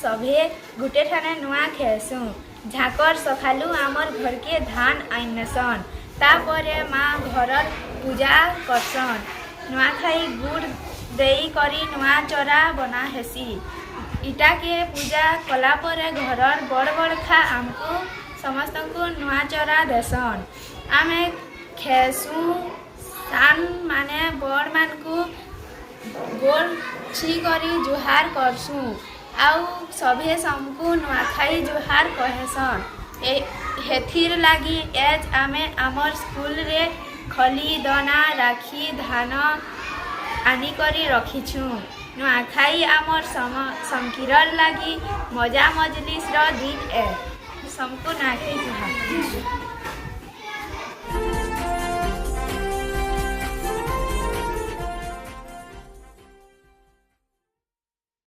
सभे गुटे ठाने नुआ खेसुँ। झाकर सखालू आमर घर के धान आनसन। तापरे माँ घरर पूजा करसन। नुआखाई गुड़ देई करी नुआ चरा बना हेसी। इटा के पूजा कला परे घरर बड़ बड़खा आमको समस्त को नुआ चरा देसन। आमे खेसुँ सान माने बड़ मान को गोड़ छि करी जुहार करसुँ। आउ सभे समकु नुआखाई जुहार कहेसन। हेथिर लागी एज आमे आमर स्कूल रे खली दना राखी धान आनी करी रखिछुँ। नुआखाई आमर समकिरर लागी मजा मजलिस दिन ए। समको नाखी जुहार।